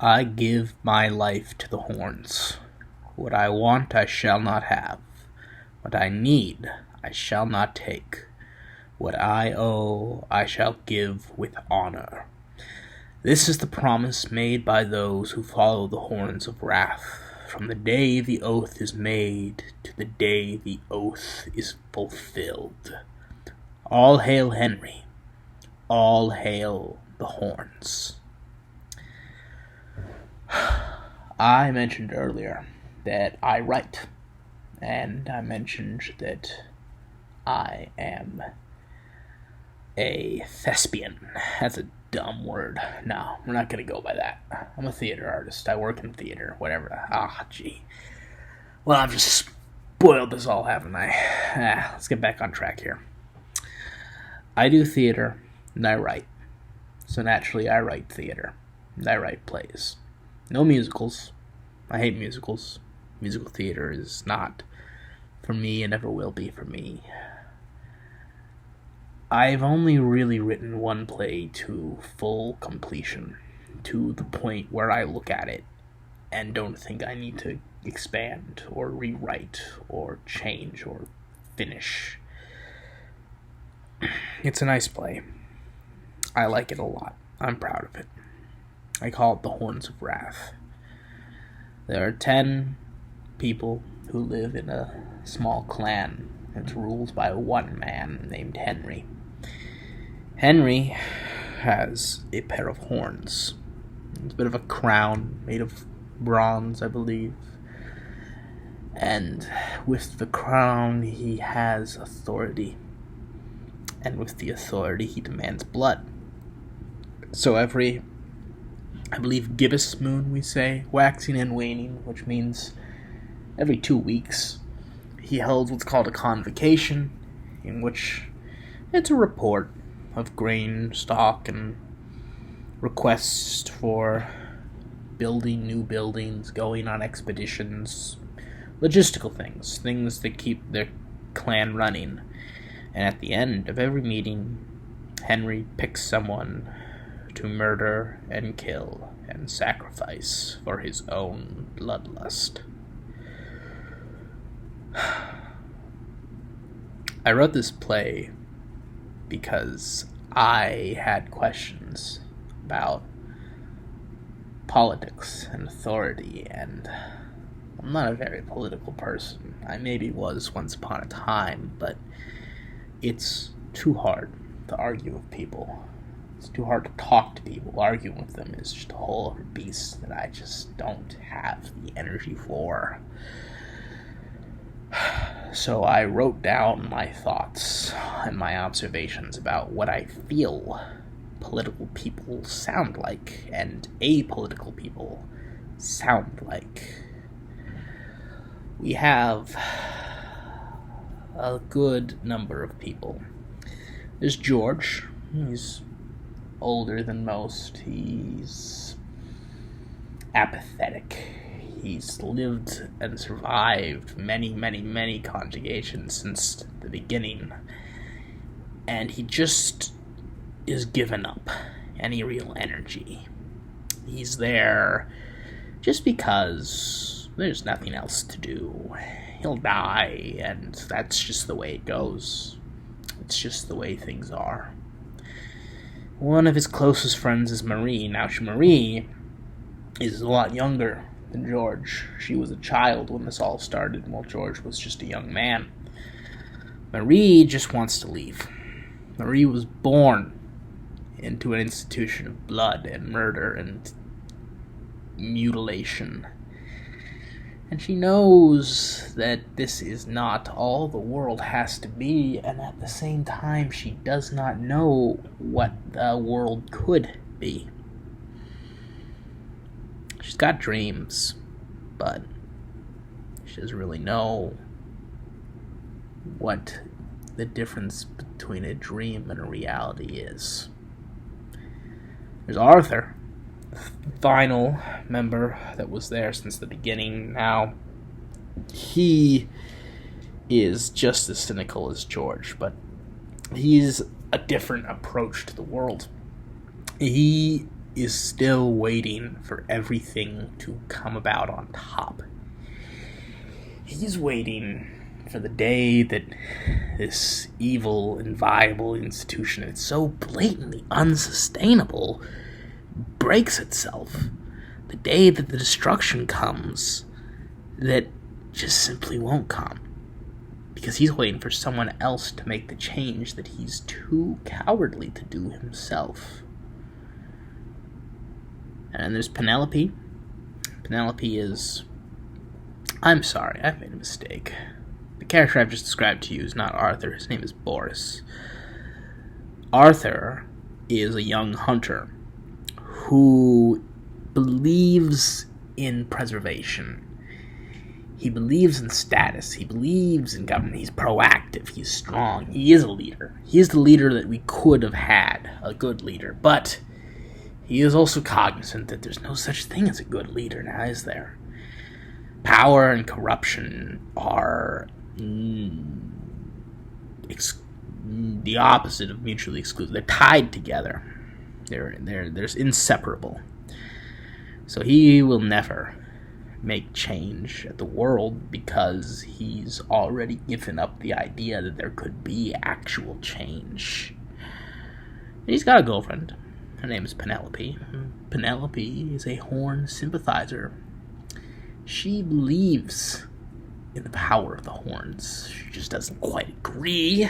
I give my life to the horns. What I want I shall not have. What I need I shall not take. What I owe I shall give with honor. This is the promise made by those who follow the horns of wrath, from the day the oath is made to the day the oath is fulfilled. All hail Henry. All hail the horns. I mentioned earlier that I write, and I mentioned that I am a thespian. That's a dumb word. No, we're not going to go by that. I'm a theater artist. I work in theater, whatever. Gee. Well, I've just spoiled this all, haven't I? Let's get back on track here. I do theater, and I write. So naturally, I write theater, and I write plays. No musicals. I hate musicals. Musical theater is not for me and never will be for me. I've only really written one play to full completion, to the point where I look at it and don't think I need to expand or rewrite or change or finish. It's a nice play. I like it a lot. I'm proud of it. I call it The Horns of Wrath. There are 10 people who live in a small clan. It's ruled by one man named Henry. Henry has a pair of horns. It's a bit of a crown made of bronze, I believe. And with the crown, he has authority. And with the authority, he demands blood. So every, I believe, gibbous moon, we say, waxing and waning, which means every 2 weeks, he holds what's called a convocation, in which it's a report of grain stock and requests for building new buildings, going on expeditions, logistical things that keep their clan running. And at the end of every meeting, Henry picks someone to murder and kill and sacrifice for his own bloodlust. I wrote this play because I had questions about politics and authority, and I'm not a very political person. I maybe was once upon a time, but it's too hard to argue with people. It's too hard to talk to people. Arguing with them is just a whole other beast that I just don't have the energy for. So I wrote down my thoughts and my observations about what I feel political people sound like and apolitical people sound like. We have a good number of people. There's George. He's older than most. He's apathetic. He's lived and survived many conjugations since the beginning. And he just is given up any real energy. He's there just because there's nothing else to do. He'll die, and that's just the way it goes. It's just the way things are. One of his closest friends is Marie. Now, Marie is a lot younger than George. She was a child when this all started, while George was just a young man. Marie just wants to leave. Marie was born into an institution of blood and murder and mutilation. And she knows that this is not all the world has to be, and at the same time, she does not know what the world could be. She's got dreams, but she doesn't really know what the difference between a dream and a reality is. There's Arthur, final member that was there since the beginning. Now, he is just as cynical as George, but he's a different approach to the world. He is still waiting for everything to come about on top. He's waiting for the day that this evil and viable institution, it's so blatantly unsustainable, breaks itself. The day that the destruction comes, that just simply won't come. Because he's waiting for someone else to make the change that he's too cowardly to do himself. And then there's Penelope. Penelope is... I'm sorry, I've made a mistake. The character I've just described to you is not Arthur. His name is Boris. Arthur is a young hunter who believes in preservation. He believes in status. He believes in government. He's proactive. He's strong. He is a leader. He is the leader that we could have had, a good leader. But he is also cognizant that there's no such thing as a good leader now, is there? Power and corruption are the opposite of mutually exclusive. They're tied together. They're inseparable. So he will never make change at the world because he's already given up the idea that there could be actual change. And he's got a girlfriend. Her name is Penelope. Penelope is a Horn sympathizer. She believes in the power of the Horns. She just doesn't quite agree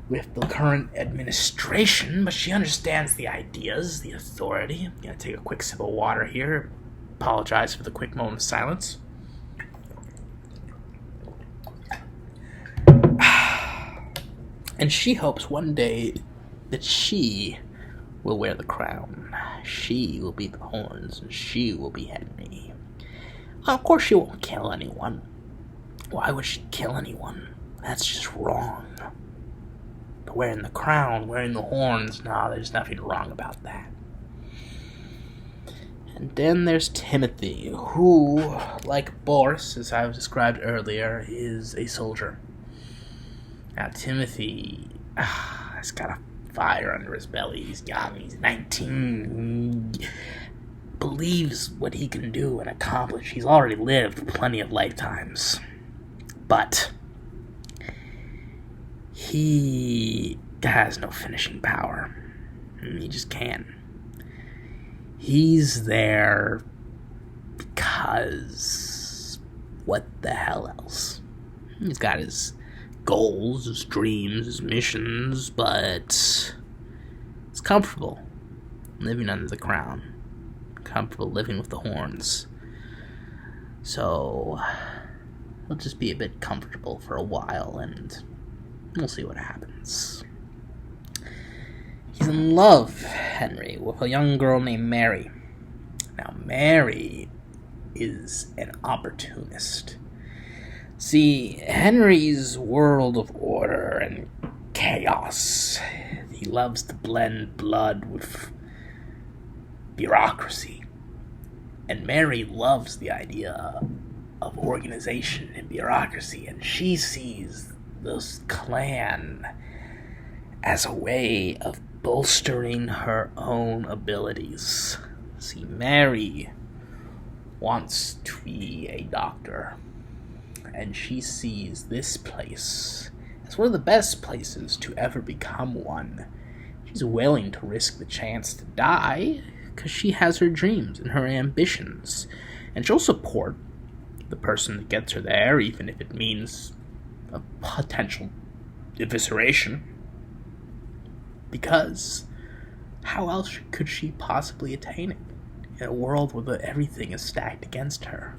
with the current administration, but she understands the ideas, the authority. I'm going to take a quick sip of water here. Apologize for the quick moment of silence. And she hopes one day that she will wear the crown. She will be the Horns, and she will be Henry. Of course she won't kill anyone. Why would she kill anyone? That's just wrong. But wearing the crown, wearing the horns, no, there's nothing wrong about that. And then there's Timothy, who, like Boris, as I described earlier, is a soldier. Now, Timothy has got a fire under his belly. He's young, he's 19. He believes what he can do and accomplish. He's already lived plenty of lifetimes. But he has no finishing power. He just can't. He's there because what the hell else? He's got his goals, his dreams, his missions, but it's comfortable living under the crown. Comfortable living with the Horns. So he'll just be a bit comfortable for a while, and we'll see what happens. He's in love, Henry, with a young girl named Mary. Now, Mary is an opportunist. See, Henry's world of order and chaos. He loves to blend blood with bureaucracy. And Mary loves the idea of organization and bureaucracy, and she sees this clan as a way of bolstering her own abilities. See, Mary wants to be a doctor, and she sees this place as one of the best places to ever become one. She's willing to risk the chance to die because she has her dreams and her ambitions, and she'll support the person that gets her there, even if it means a potential evisceration. Because how else could she possibly attain it in a world where everything is stacked against her?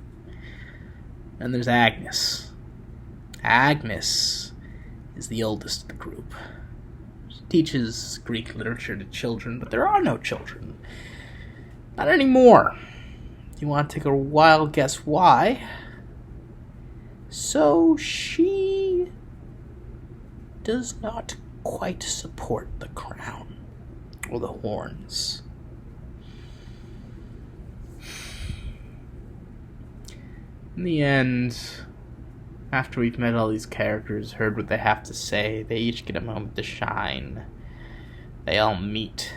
And there's Agnes. Agnes is the oldest of the group. She teaches Greek literature to children, but there are no children. Not anymore. Do you want to take a wild guess why? So she does not quite support the crown or the Horns. In the end, after we've met all these characters, heard what they have to say, they each get a moment to shine. They all meet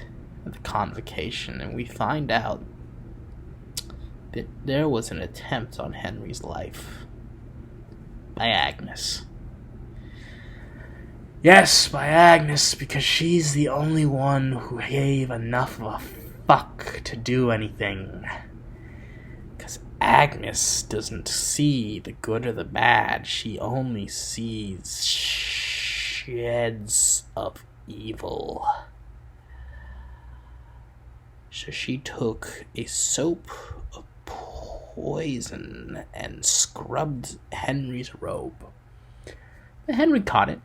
at the convocation, and we find out that there was an attempt on Henry's life by Agnes. Yes, by Agnes, because she's the only one who gave enough of a fuck to do anything. Because Agnes doesn't see the good or the bad, she only sees sheds of evil. So she took a soap of poison and scrubbed Henry's robe. But Henry caught it,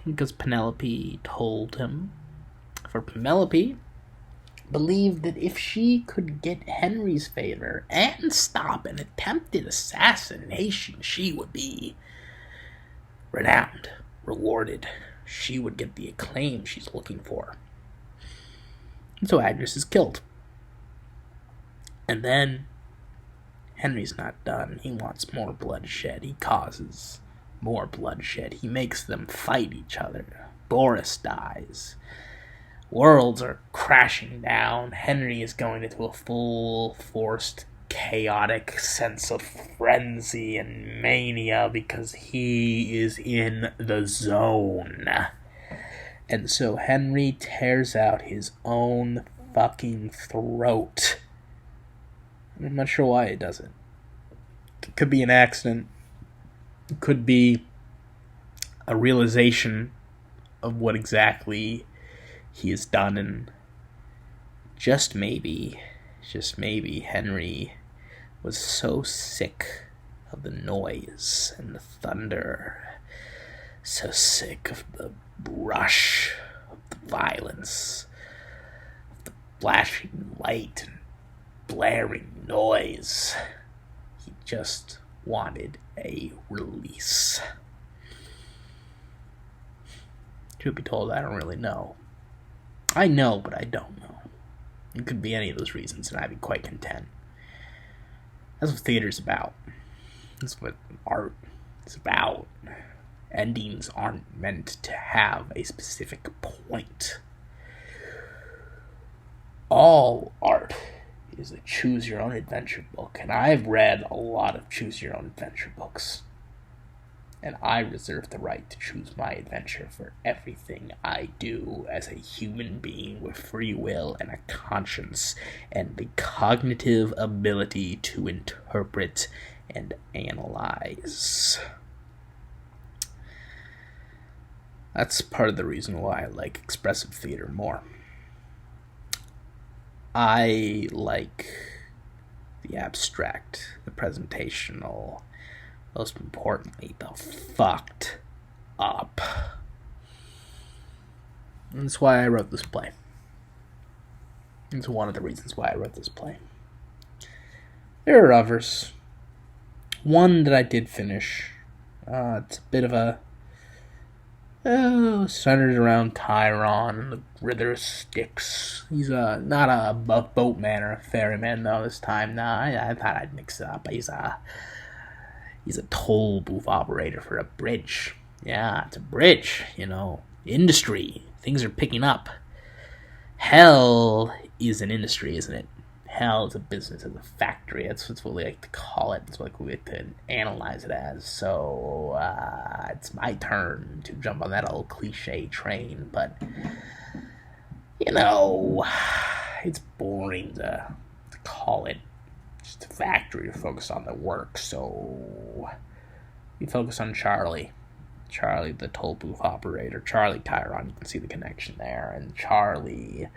because Penelope told him. For Penelope believed that if she could get Henry's favor and stop an attempted assassination, she would be renowned, rewarded. She would get the acclaim she's looking for. And so Agnes is killed. And then Henry's not done. He wants more bloodshed. He causes more bloodshed. He makes them fight each other. Boris dies. Worlds are crashing down. Henry is going into a full-forced, chaotic sense of frenzy and mania because he is in the zone. And so Henry tears out his own fucking throat. I'm not sure why he does it. It could be an accident. It could be a realization of what exactly he has done, and just maybe, Henry was so sick of the noise and the thunder, so sick of the rush, of the violence, of the flashing light and blaring noise. He just wanted a release. Truth be told, I don't really know. I know, but I don't know. It could be any of those reasons, and I'd be quite content. That's what theater's about. That's what art is about. Endings aren't meant to have a specific point. All art is a choose-your-own-adventure book, and I've read a lot of choose-your-own-adventure books. And I reserve the right to choose my adventure for everything I do as a human being with free will and a conscience and the cognitive ability to interpret and analyze. That's part of the reason why I like expressive theater more. I like the abstract, the presentational, most importantly, the fucked up. And that's why I wrote this play. It's one of the reasons why I wrote this play. There are others. One that I did finish. It's a bit of a centered around Chiron and the Ritter of Styx. He's not a boatman or a ferryman though this time. Nah, I thought I'd mix it up. He's a toll booth operator for a bridge. Yeah, it's a bridge, Industry. Things are picking up. Hell is an industry, isn't it? Hell is a business, it's a factory. That's what we like to call it. That's what we like to analyze it as. So, it's my turn to jump on that old cliche train. But, it's boring to call it just a factory to focus on the work. So, we focus on Charlie. Charlie, the toll booth operator. Charlie Chiron, you can see the connection there. And Charlie,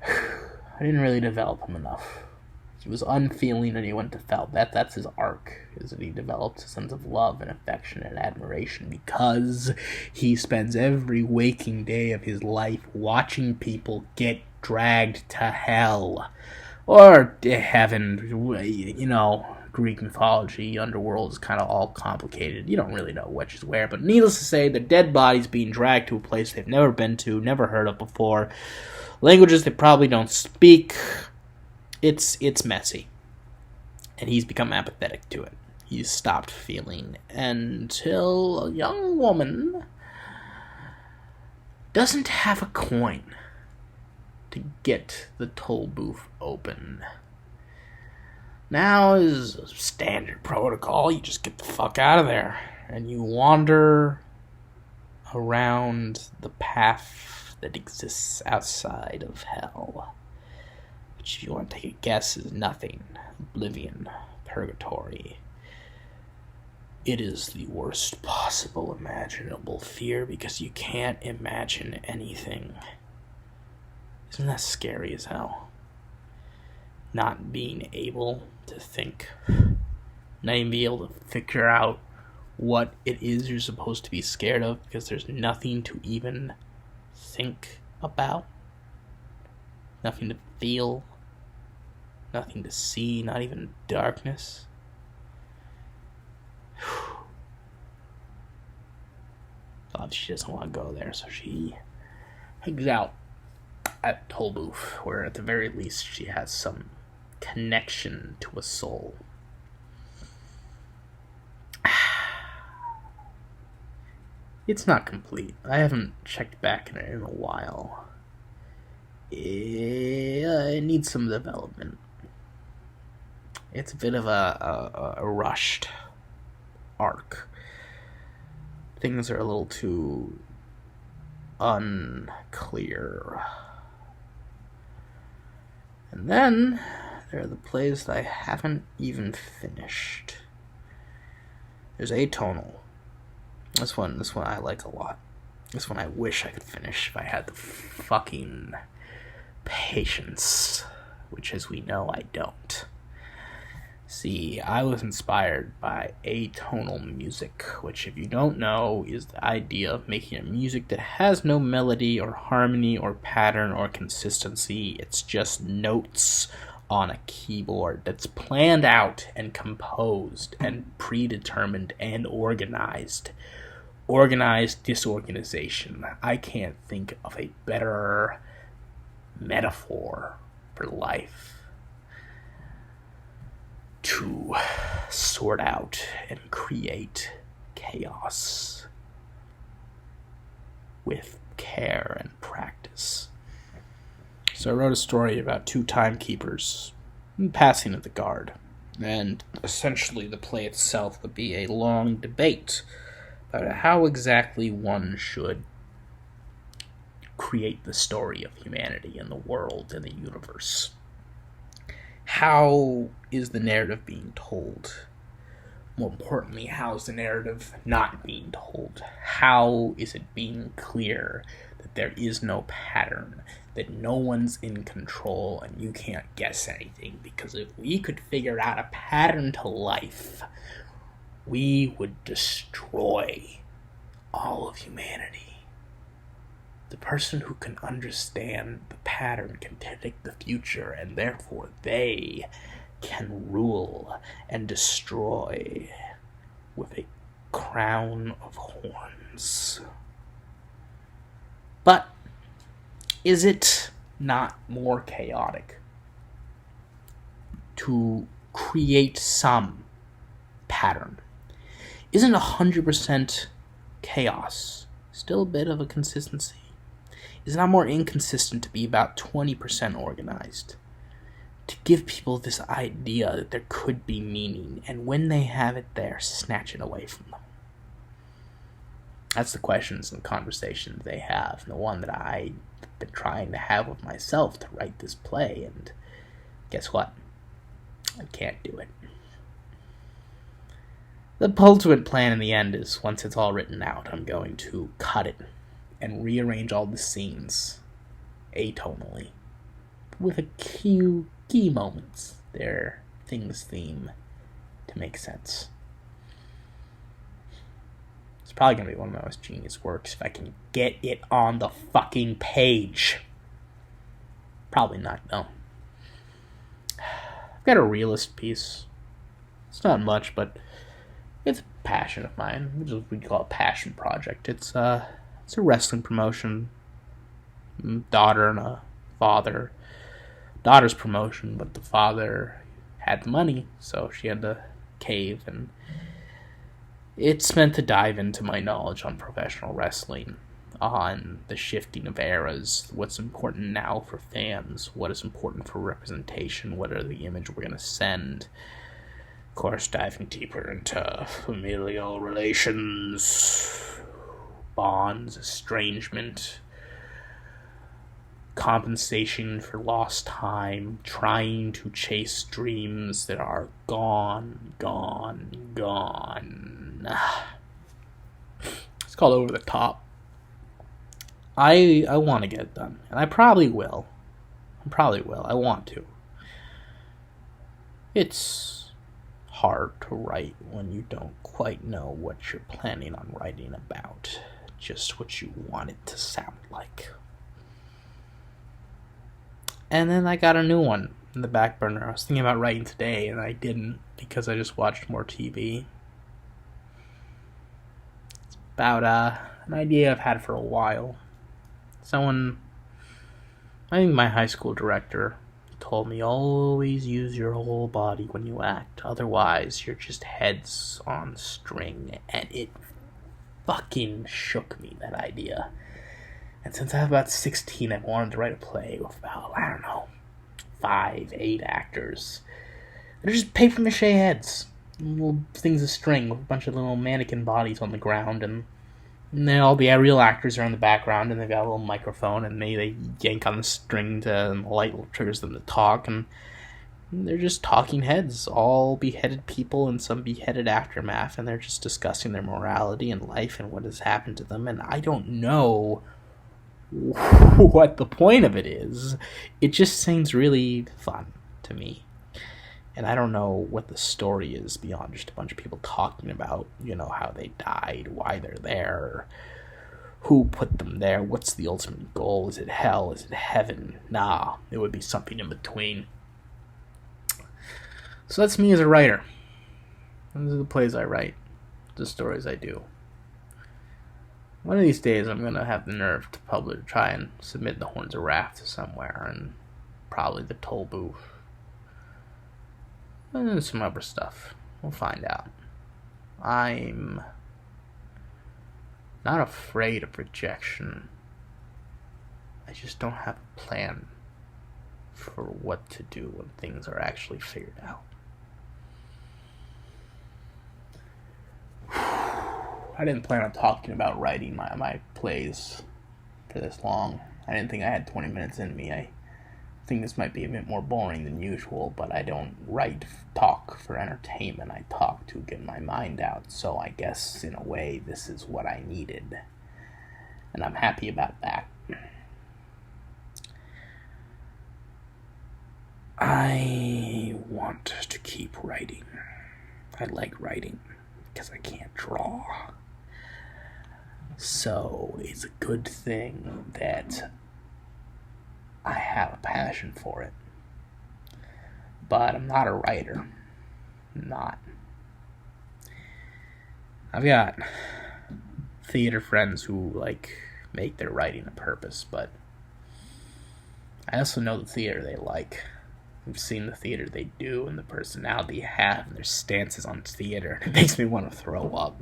I didn't really develop him enough. He was unfeeling and he went to felt. That's his arc, is that he developed a sense of love and affection and admiration because he spends every waking day of his life watching people get dragged to hell. Or heaven, Greek mythology, underworld is kind of all complicated. You don't really know which is where, but needless to say, the dead bodies being dragged to a place they've never been to, never heard of before, languages they probably don't speak. It's messy. And he's become apathetic to it. He's stopped feeling until a young woman doesn't have a coin. to get the toll booth open. Now is standard protocol. You just get the fuck out of there and you wander around the path that exists outside of hell, which, if you want to take a guess, is nothing. Oblivion, purgatory. It is the worst possible imaginable fear because you can't imagine anything. Isn't that scary as hell? Not being able to think, not even be able to figure out what it is you're supposed to be scared of because there's nothing to even think about, nothing to feel, nothing to see, not even darkness. She doesn't want to go there, so she hangs out at toll booth, where at the very least she has some connection to a soul. It's not complete. I haven't checked back in it in a while. It needs some development. It's a bit of a rushed arc. Things are a little too unclear. And then there are the plays that I haven't even finished. There's Atonal. This one I like a lot. This one I wish I could finish if I had the fucking patience, which, as we know, I don't. See, I was inspired by atonal music, which, if you don't know, is the idea of making a music that has no melody or harmony or pattern or consistency. It's just notes on a keyboard that's planned out and composed and predetermined and organized. Organized disorganization. I can't think of a better metaphor for life. To sort out and create chaos with care and practice. So I wrote a story about two timekeepers passing of the guard, and essentially the play itself would be a long debate about how exactly one should create the story of humanity and the world and the universe. How is the narrative being told? More importantly, how is the narrative not being told? How is it being clear that there is no pattern, that no one's in control and you can't guess anything? Because if we could figure out a pattern to life, we would destroy all of humanity. The person who can understand the pattern can predict the future, and therefore they can rule and destroy with a crown of horns. But is it not more chaotic to create some pattern? Isn't 100% chaos still a bit of a consistency? Is it not more inconsistent to be about 20% organized? To give people this idea that there could be meaning, and when they have it there, snatch it away from them. That's the questions and conversations they have, and the one that I've been trying to have with myself to write this play, and guess what? I can't do it. The ultimate plan in the end is, once it's all written out, I'm going to cut it and rearrange all the scenes atonally with a few key moments. Their things theme to make sense. It's probably going to be one of my most genius works if I can get it on the fucking page. Probably not, though. I've got a realist piece. It's not much, but it's a passion of mine. Which is what we call a passion project. It's a wrestling promotion. Daughter and a father. Daughter's promotion, but the father had the money, so she had to cave, and it's meant to dive into my knowledge on professional wrestling, on the shifting of eras, what's important now for fans, what is important for representation, what are the image we're going to send. Of course, diving deeper into familial relations, bonds, estrangement, compensation for lost time, trying to chase dreams that are gone. It's called Over the Top. I want to get it done, and I probably will. I want to. It's hard to write when you don't quite know what you're planning on writing about, just what you want it to sound like. And then I got a new one in the back burner. I was thinking about writing today, and I didn't because I just watched more TV. It's about an idea I've had for a while. I think my high school director told me, always use your whole body when you act. Otherwise, you're just heads on string. And it fucking shook me, that idea. And since I was about 16, I've wanted to write a play with about, 5, 8 actors. They're just papier-mâché heads. Little things of string with a bunch of little mannequin bodies on the ground, and then all the real actors are in the background, and they've got a little microphone, and they yank on the string and the light triggers them to talk, and they're just talking heads, all beheaded people in some beheaded aftermath, and they're just discussing their morality and life and what has happened to them, and I don't know what the point of it is. It just seems really fun to me. And I don't know what the story is beyond just a bunch of people talking about, how they died, why they're there, who put them there, what's the ultimate goal, is it hell, is it heaven? Nah, it would be something in between. So that's me as a writer. These are the plays I write, the stories I do. One of these days I'm going to have the nerve to try and submit The Horns of Wrath somewhere, and probably the Toll Booth. And some other stuff. We'll find out. I'm not afraid of rejection. I just don't have a plan for what to do when things are actually figured out. I didn't plan on talking about writing my plays for this long. I didn't think I had 20 minutes in me. I think this might be a bit more boring than usual, but I don't talk for entertainment. I talk to get my mind out, so I guess in a way this is what I needed, and I'm happy about that. I want to keep writing. I like writing because I can't draw, so it's a good thing that I have a passion for it. But I'm not a writer. I'm not. I've got theater friends who make their writing a purpose, but I also know the theater they like. I've seen the theater they do and the personality they have and their stances on theater. It makes me want to throw up.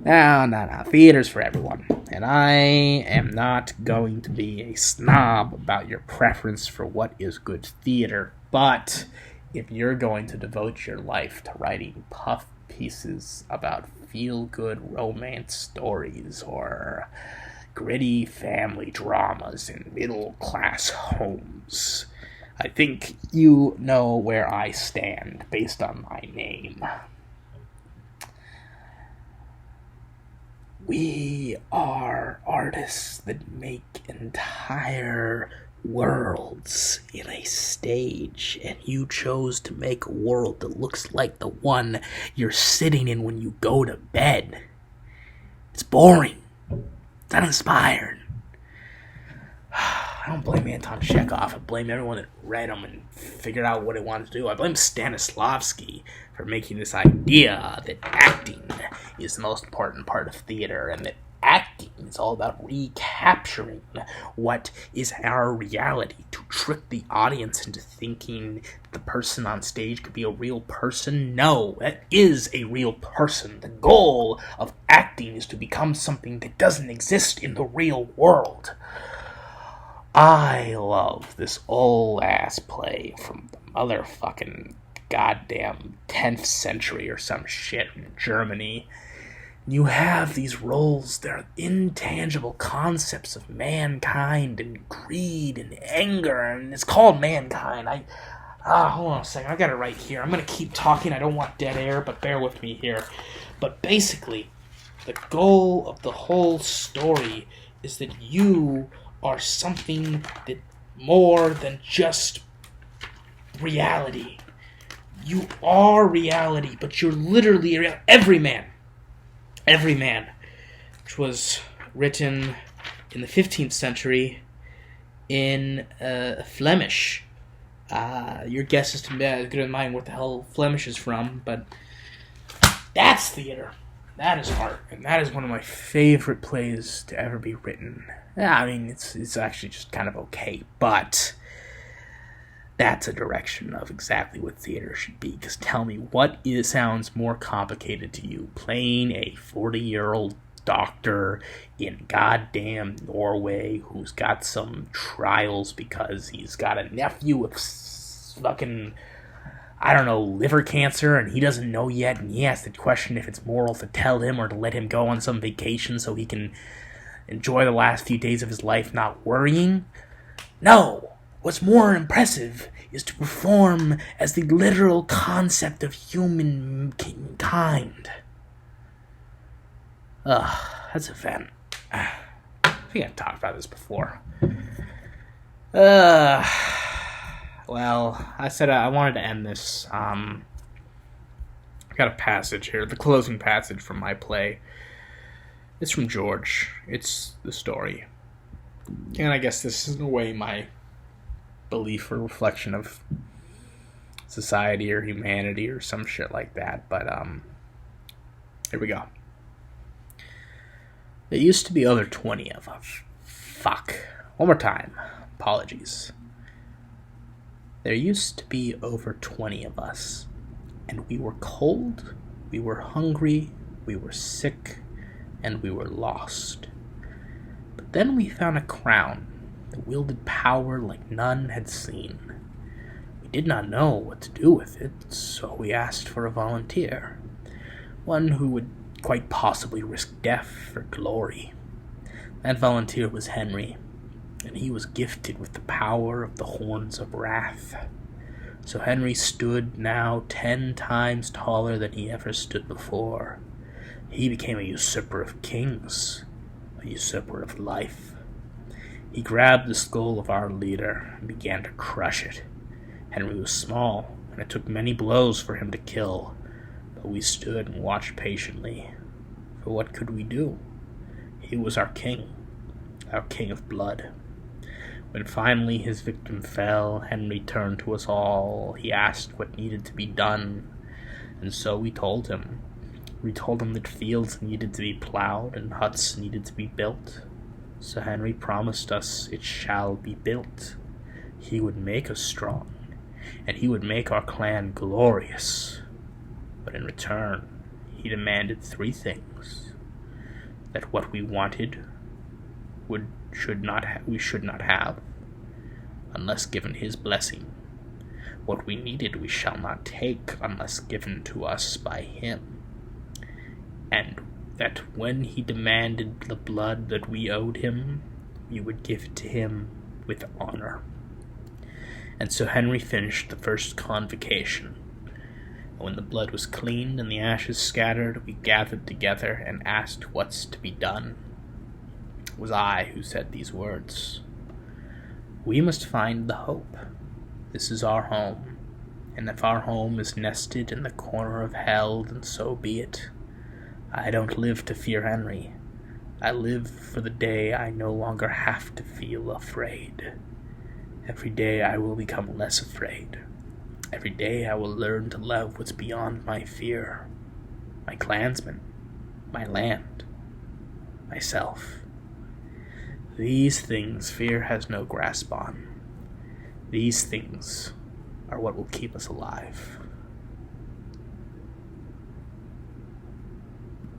No. Theater's for everyone. And I am not going to be a snob about your preference for what is good theater. But if you're going to devote your life to writing puff pieces about feel-good romance stories or gritty family dramas in middle-class homes, I think you know where I stand based on my name. We are artists that make entire worlds in a stage, and you chose to make a world that looks like the one you're sitting in when you go to bed. It's boring. It's uninspired. I don't blame Anton Chekhov. I blame everyone that read him and figured out what he wanted to do. I blame Stanislavski for making this idea that acting is the most important part of theater, and that acting It's all about recapturing what is our reality, to trick the audience into thinking the person on stage could be a real person. No, that is a real person. The goal of acting is to become something that doesn't exist in the real world. I love this old-ass play from the motherfucking goddamn 10th century or some shit in Germany. You have these roles, they're intangible concepts of mankind and greed and anger, and it's called Mankind. Hold on a second, I got it right here. I'm gonna keep talking, I don't want dead air, but bear with me here. But basically, the goal of the whole story is that you are something that more than just reality. You are reality, but you're literally every man, which was written in the 15th century in Flemish. Your guess is as good as mine what the hell Flemish is from, but that's theater. That is art, and that is one of my favorite plays to ever be written. I mean, it's actually just kind of okay, but that's a direction of exactly what theater should be. Because tell me, what sounds more complicated to you? Playing a 40-year-old doctor in goddamn Norway who's got some trials because he's got a nephew with fucking, I don't know, liver cancer, and he doesn't know yet, and he has to question if it's moral to tell him or to let him go on some vacation so he can enjoy the last few days of his life not worrying? No! What's more impressive is to perform as the literal concept of humankind. That's a vent. I think I've talked about this before. Well, I said I wanted to end this. I got a passage here, the closing passage from my play. It's from George. It's the story. And I guess this is in a way my belief or reflection of society or humanity or some shit like that, but here we go. There used to be over 20 of us. Fuck. One more time. Apologies. There used to be over 20 of us, and we were cold, we were hungry, we were sick, and we were lost. But then we found a crown that wielded power like none had seen. We did not know what to do with it, so we asked for a volunteer, one who would quite possibly risk death for glory. That volunteer was Henry, and he was gifted with the power of the horns of wrath. So Henry stood now 10 times taller than he ever stood before. He became a usurper of kings, a usurper of life. He grabbed the skull of our leader and began to crush it. Henry was small, and it took many blows for him to kill, but we stood and watched patiently. For what could we do? He was our king of blood. When finally his victim fell, Henry turned to us all. He asked what needed to be done, and so we told him. We told him that fields needed to be plowed and huts needed to be built. So Henry promised us it shall be built. He would make us strong, and he would make our clan glorious. But in return, he demanded 3 things. That what we wanted we should not have, unless given his blessing. What we needed we shall not take, unless given to us by him. And that when he demanded the blood that we owed him, we would give it to him with honor. And so Henry finished the first convocation. And when the blood was cleaned and the ashes scattered, we gathered together and asked what's to be done. It was I who said these words. We must find the hope. This is our home. And if our home is nested in the corner of hell, then so be it. I don't live to fear Henry. I live for the day I no longer have to feel afraid. Every day I will become less afraid. Every day I will learn to love what's beyond my fear. My clansmen, my land, myself. These things fear has no grasp on. These things are what will keep us alive.